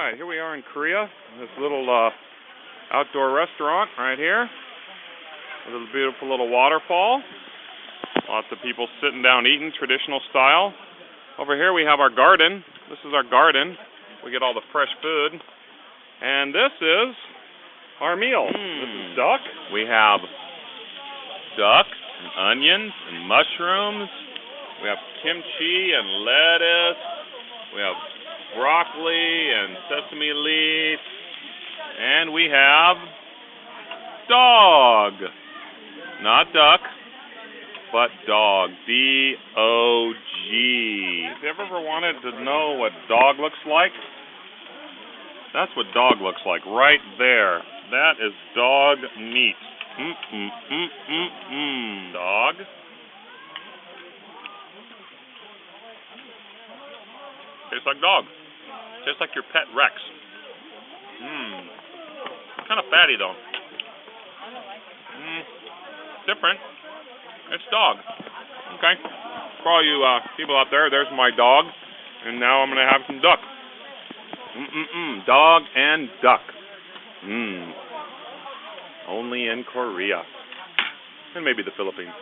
Alright, here we are in Korea, this little outdoor restaurant right here. A little beautiful little waterfall. Lots of people sitting down eating, traditional style. Over here we have our garden. This is our garden. We get all the fresh food. And this is our meal. This is duck. We have duck and onions and mushrooms. We have kimchi and lettuce. We have broccoli and sesame leaf. And we have dog. Not duck, but dog. D-O-G. Have you ever wanted to know what dog looks like? That's what dog looks like right there. That is dog meat. Dog. Tastes like dog. Tastes like your pet Rex. Kind of fatty though. Different. It's dog. Okay. For all you people out there, there's my dog. And now I'm going to have some duck. Dog and duck. Only in Korea. And maybe the Philippines.